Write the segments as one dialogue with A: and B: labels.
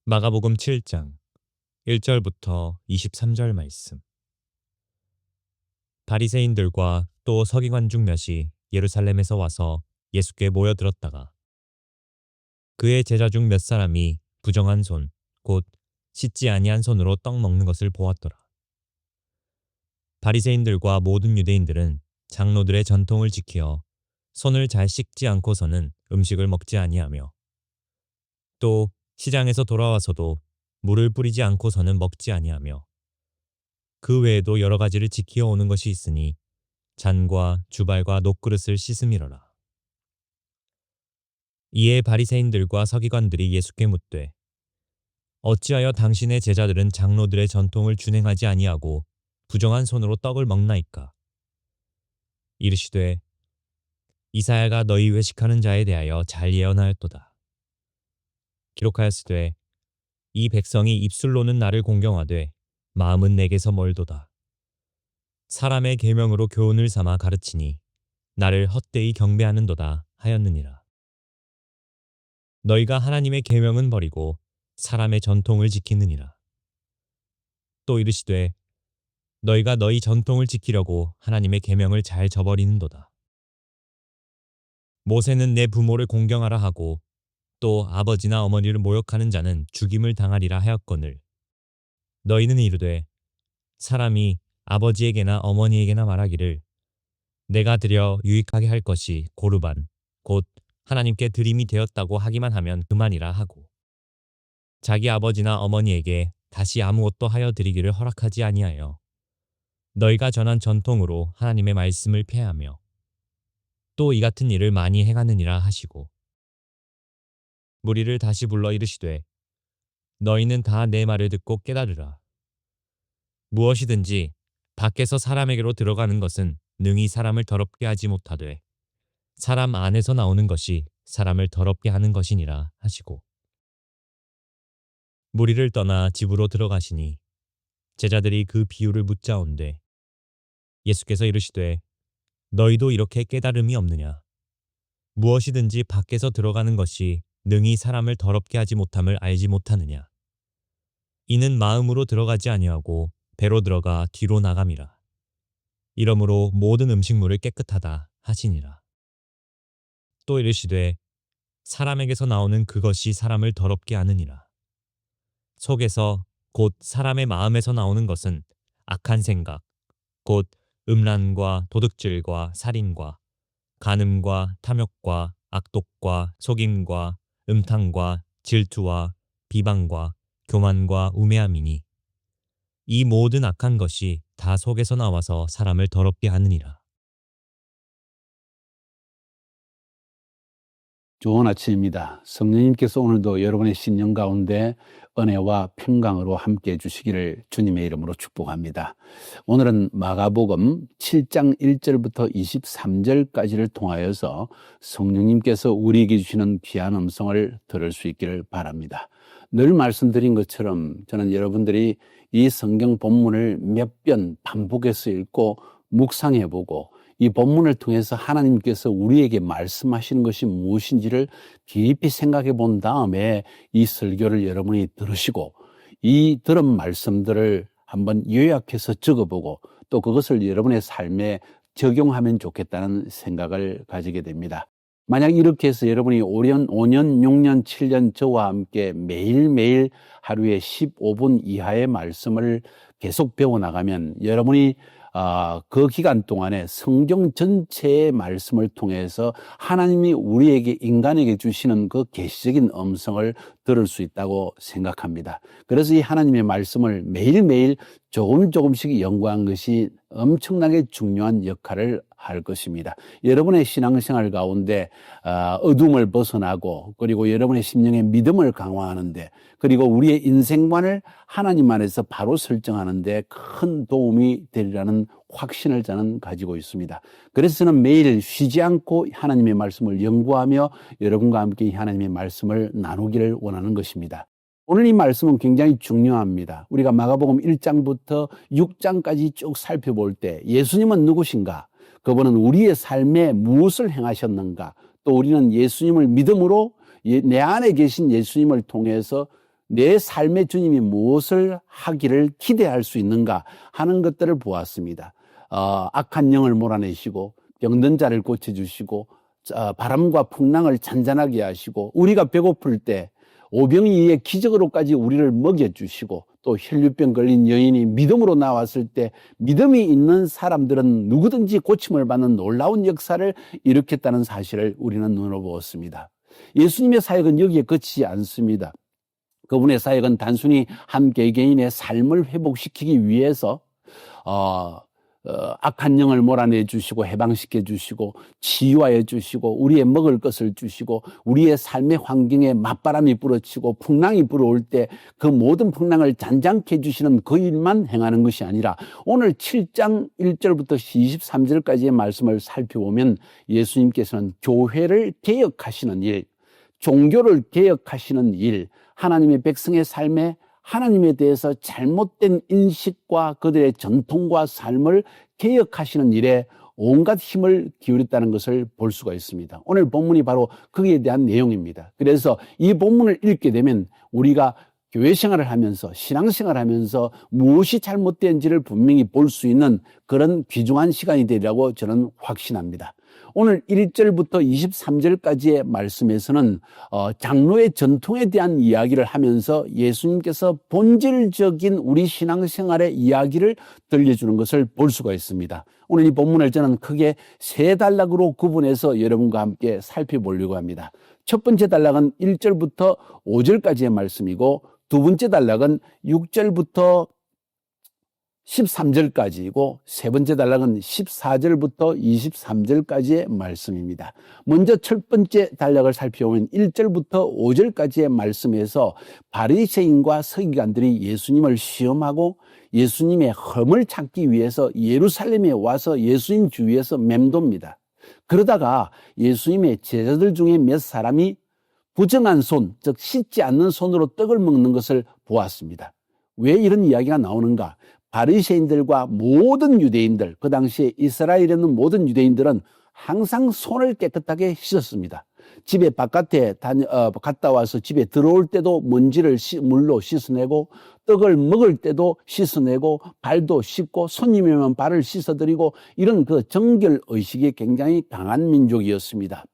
A: 마가복음 7장 1절부터 23절 말씀. 바리새인들과 또 서기관 중 몇이 예루살렘에서 와서 예수께 모여들었다가 그의 제자 중 몇 사람이 부정한 손, 곧 씻지 아니한 손으로 떡 먹는 것을 보았더라. 바리새인들과 모든 유대인들은 장로들의 전통을 지키어 손을 잘 씻지 않고서는 음식을 먹지 아니하며 또 시장에서 돌아와서도 물을 뿌리지 않고서는 먹지 아니하며 그 외에도 여러 가지를 지키어 오는 것이 있으니 잔과 주발과 녹그릇을 씻음이러라. 이에 바리새인들과 서기관들이 예수께 묻되 어찌하여 당신의 제자들은 장로들의 전통을 준행하지 아니하고 부정한 손으로 떡을 먹나이까? 이르시되 이사야가 너희 외식하는 자에 대하여 잘 예언하였도다. 기록하였으되 이 백성이 입술로는 나를 공경하되 마음은 내게서 멀도다. 사람의 계명으로 교훈을 삼아 가르치니 나를 헛되이 경배하는도다 하였느니라. 너희가 하나님의 계명은 버리고 사람의 전통을 지키느니라. 또 이르시되 너희가 너희 전통을 지키려고 하나님의 계명을 잘 저버리는도다. 모세는 내 부모를 공경하라 하고 또 아버지나 어머니를 모욕하는 자는 죽임을 당하리라 하였거늘 너희는 이르되 사람이 아버지에게나 어머니에게나 말하기를 내가 드려 유익하게 할 것이 고르반 곧 하나님께 드림이 되었다고 하기만 하면 그만이라 하고 자기 아버지나 어머니에게 다시 아무것도 하여 드리기를 허락하지 아니하여 너희가 전한 전통으로 하나님의 말씀을 폐하며 또 이 같은 일을 많이 행하느니라 하시고 무리를 다시 불러 이르시되 너희는 다 내 말을 듣고 깨달으라. 무엇이든지 밖에서 사람에게로 들어가는 것은 능히 사람을 더럽게 하지 못하되 사람 안에서 나오는 것이 사람을 더럽게 하는 것이니라 하시고 무리를 떠나 집으로 들어가시니 제자들이 그 비유를 묻자온되 예수께서 이르시되 너희도 이렇게 깨달음이 없느냐? 무엇이든지 밖에서 들어가는 것이 능히 사람을 더럽게 하지 못함을 알지 못하느냐? 이는 마음으로 들어가지 아니하고 배로 들어가 뒤로 나감이라. 이러므로 모든 음식물을 깨끗하다 하시니라. 또 이르시되 사람에게서 나오는 그것이 사람을 더럽게 하느니라. 속에서 곧 사람의 마음에서 나오는 것은 악한 생각, 곧 음란과 도둑질과 살인과 간음과 탐욕과 악독과 속임과 음탕과 질투와 비방과 교만과 우매함이니 이 모든 악한 것이 다 속에서 나와서 사람을 더럽게 하느니라.
B: 좋은 아침입니다. 성령님께서 오늘도 여러분의 신령 가운데 은혜와 평강으로 함께 해주시기를 주님의 이름으로 축복합니다. 오늘은 마가복음 7장 1절부터 23절까지를 통하여서 성령님께서 우리에게 주시는 귀한 음성을 들을 수 있기를 바랍니다. 늘 말씀드린 것처럼 저는 여러분들이 이 성경 본문을 몇 번 반복해서 읽고 묵상해보고 이 본문을 통해서 하나님께서 우리에게 말씀하시는 것이 무엇인지를 깊이 생각해 본 다음에 이 설교를 여러분이 들으시고 이 들은 말씀들을 한번 요약해서 적어보고 또 그것을 여러분의 삶에 적용하면 좋겠다는 생각을 가지게 됩니다. 만약 이렇게 해서 여러분이 5년, 6년, 7년 저와 함께 매일매일 하루에 15분 이하의 말씀을 계속 배워나가면 여러분이 그 기간 동안에 성경 전체의 말씀을 통해서 하나님이 우리에게 인간에게 주시는 그 계시적인 음성을 들을 수 있다고 생각합니다. 그래서 이 하나님의 말씀을 매일매일 조금씩 연구한 것이 엄청나게 중요한 역할을 할 것입니다. 여러분의 신앙생활 가운데 어둠을 벗어나고 그리고 여러분의 심령의 믿음을 강화하는데 그리고 우리의 인생관을 하나님 안에서 바로 설정하는데 큰 도움이 되리라는 확신을 저는 가지고 있습니다. 그래서 저는 매일 쉬지 않고 하나님의 말씀을 연구하며 여러분과 함께 하나님의 말씀을 나누기를 원하는 것입니다. 오늘 이 말씀은 굉장히 중요합니다. 우리가 마가복음 1장부터 6장까지 쭉 살펴볼 때 예수님은 누구신가? 그분은 우리의 삶에 무엇을 행하셨는가? 또 우리는 예수님을 믿음으로 내 안에 계신 예수님을 통해서 내 삶의 주님이 무엇을 하기를 기대할 수 있는가 하는 것들을 보았습니다. 악한 영을 몰아내시고 병든 자를 고쳐주시고 바람과 풍랑을 잔잔하게 하시고 우리가 배고플 때 오병이의 기적으로까지 우리를 먹여주시고 또 혈류병 걸린 여인이 믿음으로 나왔을 때 믿음이 있는 사람들은 누구든지 고침을 받는 놀라운 역사를 일으켰다는 사실을 우리는 눈으로 보았습니다. 예수님의 사역은 여기에 그치지 않습니다. 그분의 사역은 단순히 한 개개인의 삶을 회복시키기 위해서 악한 영을 몰아내 주시고 해방시켜 주시고 치유하여 주시고 우리의 먹을 것을 주시고 우리의 삶의 환경에 맞바람이 불어치고 풍랑이 불어올 때 그 모든 풍랑을 잔잔케 해주시는 그 일만 행하는 것이 아니라 오늘 7장 1절부터 23절까지의 말씀을 살펴보면 예수님께서는 교회를 개혁하시는 일, 종교를 개혁하시는 일, 하나님의 백성의 삶에 하나님에 대해서 잘못된 인식과 그들의 전통과 삶을 개혁하시는 일에 온갖 힘을 기울였다는 것을 볼 수가 있습니다. 오늘 본문이 바로 거기에 대한 내용입니다. 그래서 이 본문을 읽게 되면 우리가 교회 생활을 하면서 신앙생활을 하면서 무엇이 잘못된지를 분명히 볼 수 있는 그런 귀중한 시간이 되리라고 저는 확신합니다. 오늘 1절부터 23절까지의 말씀에서는 장로의 전통에 대한 이야기를 하면서 예수님께서 본질적인 우리 신앙생활의 이야기를 들려주는 것을 볼 수가 있습니다. 오늘 이 본문을 저는 크게 세 단락으로 구분해서 여러분과 함께 살펴보려고 합니다. 첫 번째 단락은 1절부터 5절까지의 말씀이고 두 번째 단락은 6절부터 13절까지이고 세 번째 단락은 14절부터 23절까지의 말씀입니다. 먼저 첫 번째 단락을 살펴보면 1절부터 5절까지의 말씀에서 바리새인과 서기관들이 예수님을 시험하고 예수님의 흠을 찾기 위해서 예루살렘에 와서 예수님 주위에서 맴돕니다. 그러다가 예수님의 제자들 중에 몇 사람이 부정한 손, 즉 씻지 않는 손으로 떡을 먹는 것을 보았습니다. 왜 이런 이야기가 나오는가? 바리새인들과 모든 유대인들, 그 당시에 이스라엘에 있는 모든 유대인들은 항상 손을 깨끗하게 씻었습니다. 집에 바깥에 갔다 와서 집에 들어올 때도 먼지를 물로 씻어내고 떡을 먹을 때도 씻어내고 발도 씻고 손님이 오면 발을 씻어드리고 이런 그 정결 의식이 굉장히 강한 민족이었습니다.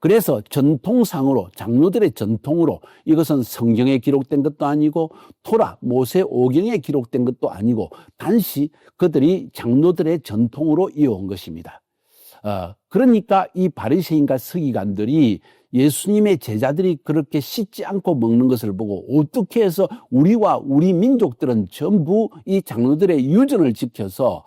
B: 그래서 전통상으로 장로들의 전통으로 이것은 성경에 기록된 것도 아니고 토라 모세 오경에 기록된 것도 아니고 단지 그들이 장로들의 전통으로 이어온 것입니다. 그러니까 이 바리새인과 서기관들이 예수님의 제자들이 그렇게 씻지 않고 먹는 것을 보고 어떻게 해서 우리와 우리 민족들은 전부 이 장로들의 유전을 지켜서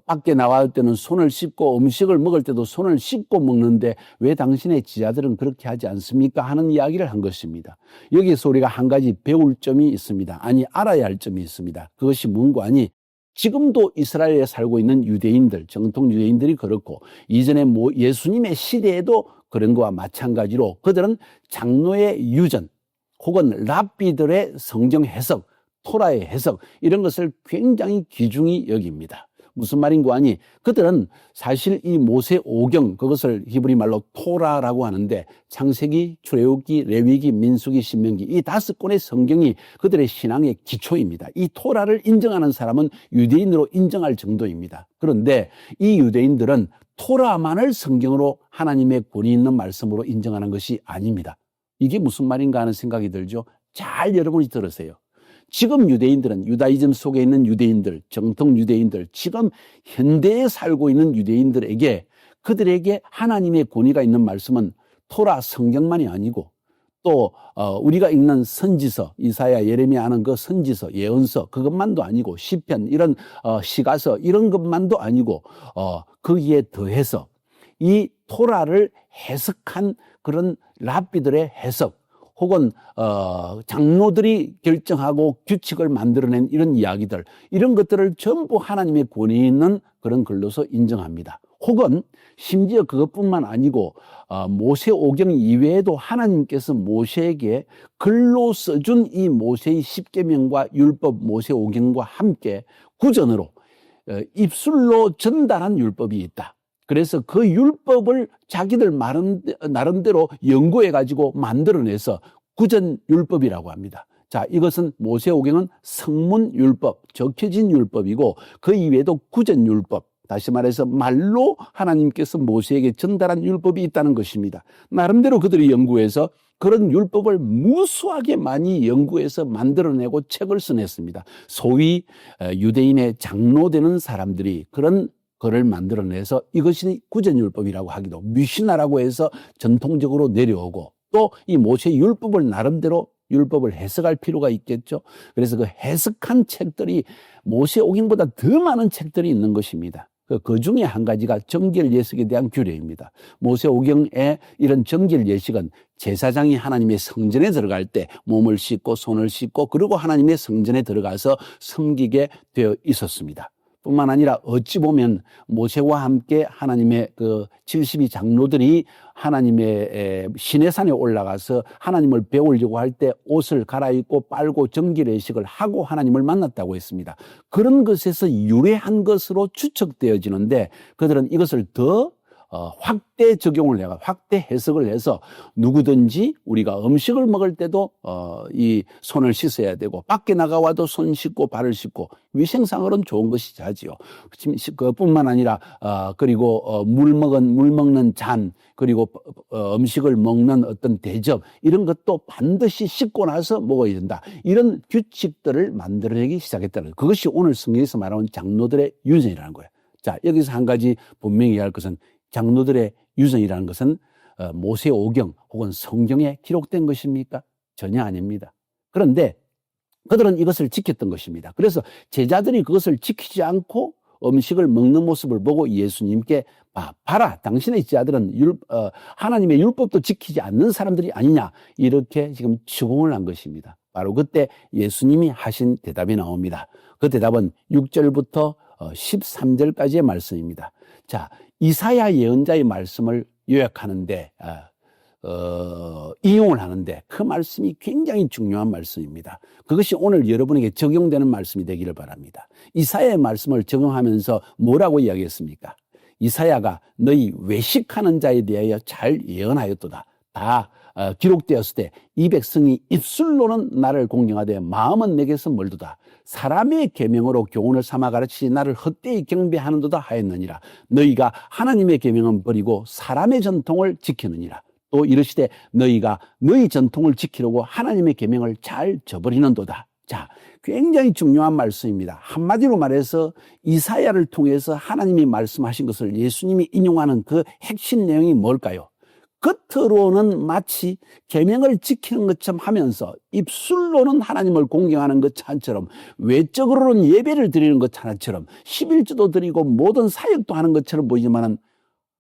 B: 밖에 나갈 때는 손을 씻고 음식을 먹을 때도 손을 씻고 먹는데 왜 당신의 제자들은 그렇게 하지 않습니까? 하는 이야기를 한 것입니다. 여기서 우리가 한 가지 배울 점이 있습니다. 아니 알아야 할 점이 있습니다. 그것이 뭔가 하니 지금도 이스라엘에 살고 있는 유대인들, 정통 유대인들이 그렇고 이전에 예수님의 시대에도 그런 거와 마찬가지로 그들은 장로의 유전 혹은 랍비들의 성경 해석, 토라의 해석 이런 것을 굉장히 귀중히 여깁니다. 무슨 말인고 하니 그들은 사실 이 모세 오경 그것을 히브리 말로 토라라고 하는데 창세기, 출애굽기, 레위기, 민수기, 신명기 이 5권의 성경이 그들의 신앙의 기초입니다. 이 토라를 인정하는 사람은 유대인으로 인정할 정도입니다. 그런데 이 유대인들은 토라만을 성경으로 하나님의 권위 있는 말씀으로 인정하는 것이 아닙니다. 이게 무슨 말인가 하는 생각이 들죠. 잘 여러분이 들으세요. 지금 유대인들은 유다이즘 속에 있는 유대인들, 정통 유대인들, 지금 현대에 살고 있는 유대인들에게 그들에게 하나님의 권위가 있는 말씀은 토라 성경만이 아니고 또 우리가 읽는 선지서, 이사야, 예레미야 하는 그 선지서, 예언서 그것만도 아니고 시편 이런 시가서 이런 것만도 아니고 거기에 더해서 이 토라를 해석한 그런 랍비들의 해석 혹은 장로들이 결정하고 규칙을 만들어낸 이런 이야기들 이런 것들을 전부 하나님의 권위 있는 그런 글로서 인정합니다. 혹은 심지어 그것뿐만 아니고 모세 오경 이외에도 하나님께서 모세에게 글로 써준 이 모세의 십계명과 율법 모세 오경과 함께 구전으로 입술로 전달한 율법이 있다. 그래서 그 율법을 자기들 나름대로 연구해가지고 만들어내서 구전율법이라고 합니다. 자, 이것은 모세오경은 성문율법, 적혀진 율법이고 그 이외에도 구전율법, 다시 말해서 말로 하나님께서 모세에게 전달한 율법이 있다는 것입니다. 나름대로 그들이 연구해서 그런 율법을 무수하게 많이 연구해서 만들어내고 책을 써냈습니다. 소위 유대인의 장로되는 사람들이 그런 거를 만들어내서 이것이 구전율법이라고 하기도, 미시나라고 해서 전통적으로 내려오고, 또 이 모세 율법을 나름대로 율법을 해석할 필요가 있겠죠. 그래서 그 해석한 책들이 모세오경보다 더 많은 책들이 있는 것입니다. 그 중에 한 가지가 정결 예식에 대한 규례입니다. 모세오경의 이런 정결 예식은 제사장이 하나님의 성전에 들어갈 때 몸을 씻고 손을 씻고 그리고 하나님의 성전에 들어가서 섬기게 되어 있었습니다. 뿐만 아니라 어찌 보면 모세와 함께 하나님의 그 72 장로들이 하나님의 시내산에 올라가서 하나님을 배우려고 할 때 옷을 갈아입고 빨고 정결의식을 하고 하나님을 만났다고 했습니다. 그런 것에서 유래한 것으로 추측되어지는데 그들은 이것을 더 확대 적용을 해가 확대 해석을 해서 누구든지 우리가 음식을 먹을 때도 이 손을 씻어야 되고 밖에 나가와도 손 씻고 발을 씻고 위생상으로는 좋은 것이 자지요. 그뿐만 아니라 그리고 물 먹는 잔 그리고 음식을 먹는 어떤 대접 이런 것도 반드시 씻고 나서 먹어야 된다. 이런 규칙들을 만들어내기 시작했다는 거예요. 그것이 오늘 성경에서 말하는 장로들의 유전이라는 거예요. 자, 여기서 한 가지 분명히 할 것은 장로들의 유전이라는 것은 모세오경 혹은 성경에 기록된 것입니까? 전혀 아닙니다. 그런데 그들은 이것을 지켰던 것입니다. 그래서 제자들이 그것을 지키지 않고 음식을 먹는 모습을 보고 예수님께 봐라, 당신의 제자들은 하나님의 율법도 지키지 않는 사람들이 아니냐 이렇게 지금 추궁을 한 것입니다. 바로 그때 예수님이 하신 대답이 나옵니다. 그 대답은 6절부터 13절까지의 말씀입니다. 자, 이사야 예언자의 말씀을 요약하는데 인용을 하는데 그 말씀이 굉장히 중요한 말씀입니다. 그것이 오늘 여러분에게 적용되는 말씀이 되기를 바랍니다. 이사야의 말씀을 적용하면서 뭐라고 이야기했습니까? 이사야가 너희 외식하는 자에 대하여 잘 예언하였도다. 다 기록되었을 때 이 백성이 입술로는 나를 공경하되 마음은 내게서 멀도다. 사람의 계명으로 교훈을 삼아 가르치지 나를 헛되이 경배하는도다 하였느니라. 너희가 하나님의 계명은 버리고 사람의 전통을 지키느니라. 또 이르시되 너희가 너희 전통을 지키려고 하나님의 계명을 잘 저버리는도다. 자, 굉장히 중요한 말씀입니다. 한마디로 말해서 이사야를 통해서 하나님이 말씀하신 것을 예수님이 인용하는 그 핵심 내용이 뭘까요? 겉으로는 마치 계명을 지키는 것처럼 하면서 입술로는 하나님을 공경하는 것처럼 외적으로는 예배를 드리는 것처럼 11조도 드리고 모든 사역도 하는 것처럼 보이지만은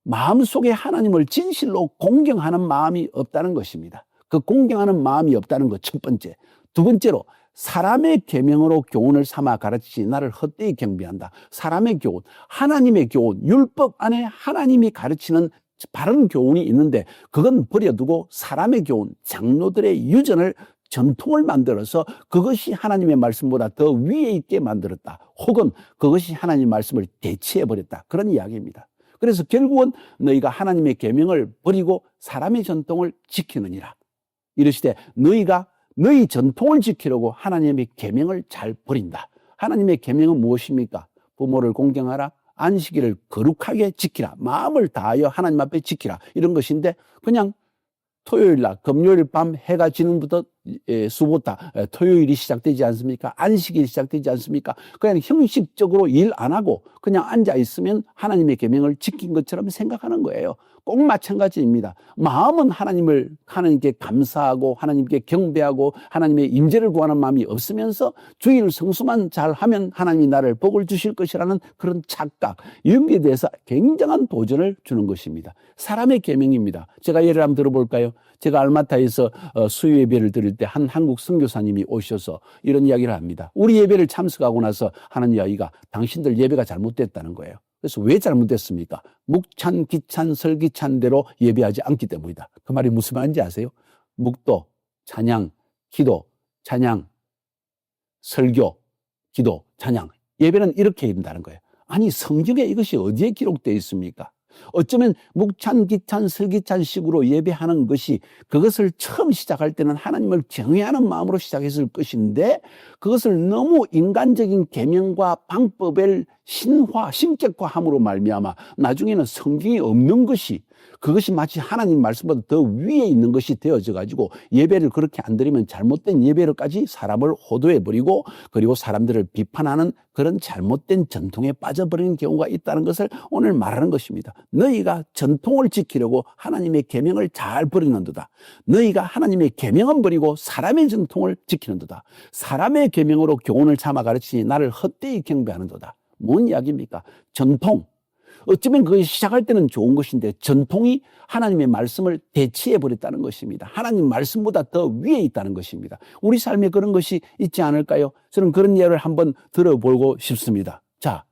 B: 마음속에 하나님을 진실로 공경하는 마음이 없다는 것입니다. 그 공경하는 마음이 없다는 것 첫 번째. 두 번째로 사람의 계명으로 교훈을 삼아 가르치지 나를 헛되이 경배한다. 사람의 교훈, 하나님의 교훈, 율법 안에 하나님이 가르치는 바른 교훈이 있는데 그건 버려두고 사람의 교훈, 장로들의 유전을 전통을 만들어서 그것이 하나님의 말씀보다 더 위에 있게 만들었다. 혹은 그것이 하나님의 말씀을 대체해버렸다. 그런 이야기입니다. 그래서 결국은 너희가 하나님의 계명을 버리고 사람의 전통을 지키느니라. 이르시되 너희가 너희 전통을 지키려고 하나님의 계명을 잘 버린다. 하나님의 계명은 무엇입니까? 부모를 공경하라. 안식일을 거룩하게 지키라. 마음을 다하여 하나님 앞에 지키라. 이런 것인데 그냥 토요일 날 금요일 밤 해가 지는부터 수보다 토요일이 시작되지 않습니까? 안식일이 시작되지 않습니까? 그냥 형식적으로 일 안 하고 그냥 앉아 있으면 하나님의 계명을 지킨 것처럼 생각하는 거예요. 꼭 마찬가지입니다. 마음은 하나님께 감사하고 하나님께 경배하고 하나님의 임재를 구하는 마음이 없으면서 주일 성수만 잘하면 하나님이 나를 복을 주실 것이라는 그런 착각, 여기에 대해서 굉장한 도전을 주는 것입니다. 사람의 계명입니다. 제가 예를 한번 들어볼까요? 제가 알마타에서 수요 예배를 드릴 때 한 한국 선교사님이 오셔서 이런 이야기를 합니다. 우리 예배를 참석하고 나서 하는 이야기가 당신들 예배가 잘못됐다는 거예요. 그래서 왜 잘못됐습니까? 묵찬, 기찬, 설기찬 대로 예배하지 않기 때문이다. 그 말이 무슨 말인지 아세요? 묵도, 찬양, 기도, 찬양, 설교, 기도, 찬양. 예배는 이렇게 해야 된다는 거예요. 아니 성경에 이것이 어디에 기록되어 있습니까? 어쩌면 묵찬, 기찬, 슬기찬식으로 예배하는 것이 그것을 처음 시작할 때는 하나님을 경외하는 마음으로 시작했을 것인데 그것을 너무 인간적인 계명과 방법을 신격화함으로 말미암아 나중에는 성경이 없는 것이 그것이 마치 하나님 말씀보다 더 위에 있는 것이 되어져 가지고 예배를 그렇게 안 드리면 잘못된 예배로까지 사람을 호도해 버리고 그리고 사람들을 비판하는 그런 잘못된 전통에 빠져버리는 경우가 있다는 것을 오늘 말하는 것입니다. 너희가 전통을 지키려고 하나님의 계명을 잘 버리는도다. 너희가 하나님의 계명은 버리고 사람의 전통을 지키는도다. 사람의 계명으로 교훈을 삼아 가르치니 나를 헛되이 경배하는도다. 뭔 이야기입니까? 전통. 어쩌면 그것이 시작할 때는 좋은 것인데 전통이 하나님의 말씀을 대치해버렸다는 것입니다. 하나님 말씀보다 더 위에 있다는 것입니다. 우리 삶에 그런 것이 있지 않을까요? 저는 그런 예를 한번 들어보고 싶습니다. 자,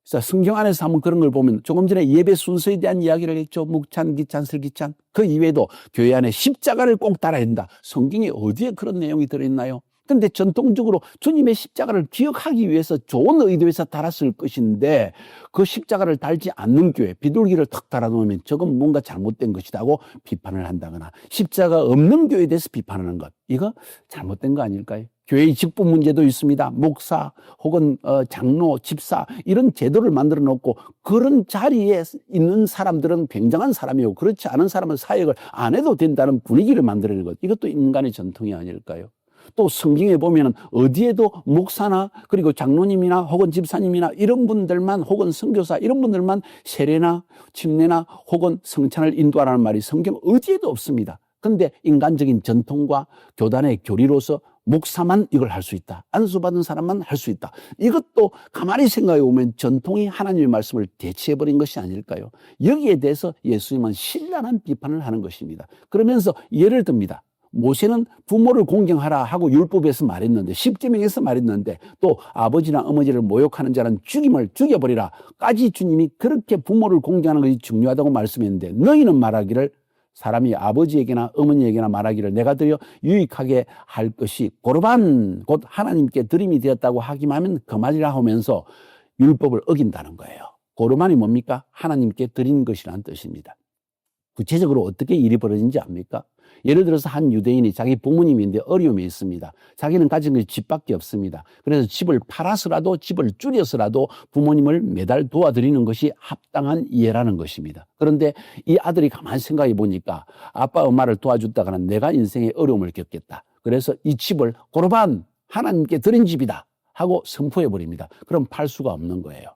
B: 성경 안에서 한번 그런 걸 보면 조금 전에 예배 순서에 대한 이야기를 했죠. 묵찬, 기찬, 슬기찬. 그 이외에도 교회 안에 십자가를 꼭 달아야 된다. 성경에 어디에 그런 내용이 들어있나요? 근데 전통적으로 주님의 십자가를 기억하기 위해서 좋은 의도에서 달았을 것인데 그 십자가를 달지 않는 교회, 비둘기를 탁 달아놓으면 저건 뭔가 잘못된 것이다 고 비판을 한다거나 십자가 없는 교회에 대해서 비판하는 것, 이거 잘못된 거 아닐까요? 교회의 직분 문제도 있습니다. 목사 혹은 장로, 집사 이런 제도를 만들어 놓고 그런 자리에 있는 사람들은 굉장한 사람이고 그렇지 않은 사람은 사역을 안 해도 된다는 분위기를 만들어내는 것, 이것도 인간의 전통이 아닐까요? 또 성경에 보면은 어디에도 목사나 그리고 장로님이나 혹은 집사님이나 이런 분들만 혹은 선교사 이런 분들만 세례나 침례나 혹은 성찬을 인도하라는 말이 성경 어디에도 없습니다. 그런데 인간적인 전통과 교단의 교리로서 목사만 이걸 할 수 있다. 안수받은 사람만 할 수 있다. 이것도 가만히 생각해 보면 전통이 하나님의 말씀을 대체해버린 것이 아닐까요? 여기에 대해서 예수님은 신랄한 비판을 하는 것입니다. 그러면서 예를 듭니다. 모세는 부모를 공경하라 하고 율법에서 말했는데, 십계명에서 말했는데, 또 아버지나 어머니를 모욕하는 자는 죽여버리라까지 주님이 그렇게 부모를 공경하는 것이 중요하다고 말씀했는데, 너희는 말하기를, 사람이 아버지에게나 어머니에게나 말하기를 내가 드려 유익하게 할 것이 고르반 곧 하나님께 드림이 되었다고 하기만 하면 그만이라 하면서 율법을 어긴다는 거예요. 고르반이 뭡니까? 하나님께 드린 것이라는 뜻입니다. 구체적으로 어떻게 일이 벌어진지 압니까? 예를 들어서 한 유대인이 자기 부모님인데 어려움이 있습니다. 자기는 가진 것이 집밖에 없습니다. 그래서 집을 팔아서라도 집을 줄여서라도 부모님을 매달 도와드리는 것이 합당한 예라는 것입니다. 그런데 이 아들이 가만히 생각해 보니까 아빠 엄마를 도와줬다가는 내가 인생에 어려움을 겪겠다. 그래서 이 집을 고르반 하나님께 드린 집이다 하고 선포해 버립니다. 그럼 팔 수가 없는 거예요.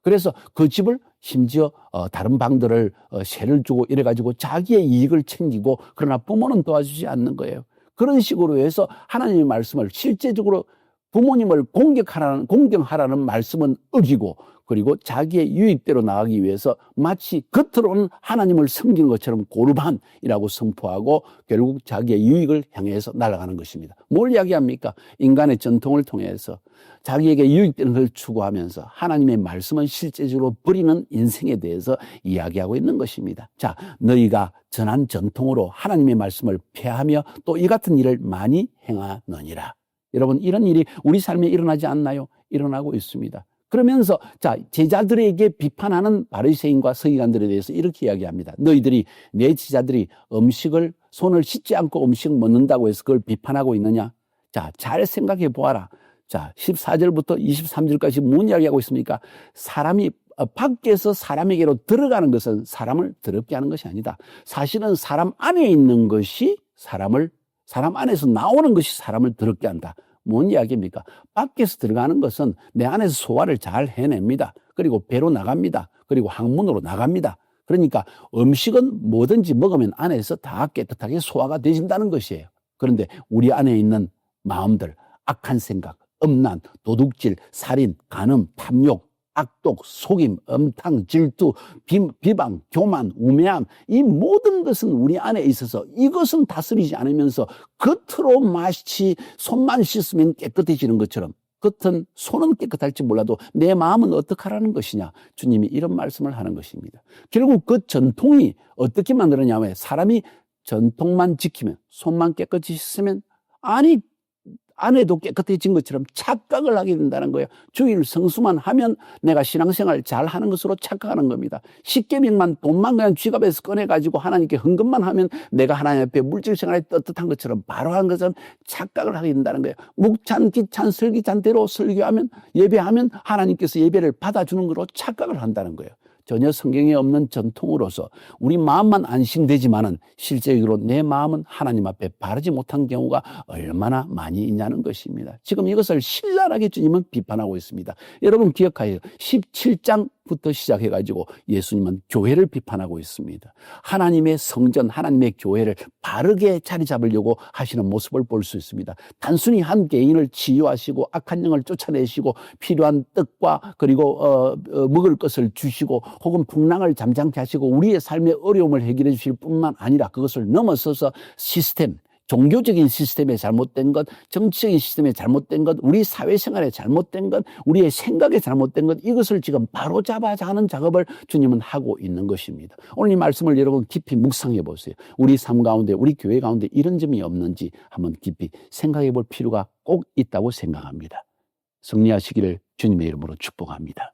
B: 그래서 그 집을 심지어 다른 방들을 세를 주고 이래가지고 자기의 이익을 챙기고 그러나 부모는 도와주지 않는 거예요. 그런 식으로 해서 하나님의 말씀을 실제적으로 부모님을 공경하라는 말씀은 어기고 그리고 자기의 유익대로 나가기 위해서 마치 겉으로는 하나님을 섬기는 것처럼 고르반이라고 선포하고 결국 자기의 유익을 향해서 날아가는 것입니다. 뭘 이야기합니까? 인간의 전통을 통해서 자기에게 유익되는 걸 추구하면서 하나님의 말씀은 실제적으로 버리는 인생에 대해서 이야기하고 있는 것입니다. 자, 너희가 전한 전통으로 하나님의 말씀을 폐하며 또 이 같은 일을 많이 행하느니라. 여러분, 이런 일이 우리 삶에 일어나지 않나요? 일어나고 있습니다. 그러면서 자, 제자들에게 비판하는 바리새인과 서기관들에 대해서 이렇게 이야기합니다. 너희들이 내 제자들이 음식을 손을 씻지 않고 음식 먹는다고 해서 그걸 비판하고 있느냐? 자, 잘 생각해 보아라. 자, 14절부터 23절까지 뭔 이야기하고 있습니까? 사람이 밖에서 사람에게로 들어가는 것은 사람을 더럽게 하는 것이 아니다. 사실은 사람 안에 있는 것이 사람 안에서 나오는 것이 사람을 더럽게 한다. 뭔 이야기입니까? 밖에서 들어가는 것은 내 안에서 소화를 잘 해냅니다. 그리고 배로 나갑니다. 그리고 항문으로 나갑니다. 그러니까 음식은 뭐든지 먹으면 안에서 다 깨끗하게 소화가 되신다는 것이에요. 그런데 우리 안에 있는 마음들, 악한 생각, 음란, 도둑질, 살인, 간음, 탐욕, 악독, 속임, 엄탕, 질투, 비방, 교만, 우매함, 이 모든 것은 우리 안에 있어서 이것은 다스리지 않으면서 겉으로 마치 손만 씻으면 깨끗해지는 것처럼 겉은 손은 깨끗할지 몰라도 내 마음은 어떡하라는 것이냐. 주님이 이런 말씀을 하는 것입니다. 결국 그 전통이 어떻게 만들었냐면 사람이 전통만 지키면 손만 깨끗이 씻으면 아니 안에도 깨끗해진 것처럼 착각을 하게 된다는 거예요. 주일 성수만 하면 내가 신앙생활 잘 하는 것으로 착각하는 겁니다. 십계명만 돈만 그냥 지갑에서 꺼내가지고 하나님께 헌금만 하면 내가 하나님 앞에 물질생활에 떳떳한 것처럼 바로 한 것처럼 착각을 하게 된다는 거예요. 묵찬, 기찬, 설기찬대로 설교하면 예배하면 하나님께서 예배를 받아주는 거로 착각을 한다는 거예요. 전혀 성경에 없는 전통으로서 우리 마음만 안심되지만은 실제적으로 내 마음은 하나님 앞에 바르지 못한 경우가 얼마나 많이 있냐는 것입니다. 지금 이것을 신랄하게 주님은 비판하고 있습니다. 여러분 기억하세요. 17장부터 시작해가지고 예수님은 교회를 비판하고 있습니다. 하나님의 성전, 하나님의 교회를 바르게 자리 잡으려고 하시는 모습을 볼 수 있습니다. 단순히 한 개인을 치유하시고 악한 영을 쫓아내시고 필요한 뜻과 그리고 먹을 것을 주시고 혹은 풍랑을 잠잠케 하시고 우리의 삶의 어려움을 해결해 주실 뿐만 아니라 그것을 넘어서서 시스템, 종교적인 시스템에 잘못된 것, 정치적인 시스템에 잘못된 것, 우리 사회생활에 잘못된 것, 우리의 생각에 잘못된 것, 이것을 지금 바로잡아야 하는 작업을 주님은 하고 있는 것입니다. 오늘 이 말씀을 여러분 깊이 묵상해 보세요. 우리 삶 가운데, 우리 교회 가운데 이런 점이 없는지 한번 깊이 생각해 볼 필요가 꼭 있다고 생각합니다. 승리하시기를 주님의 이름으로 축복합니다.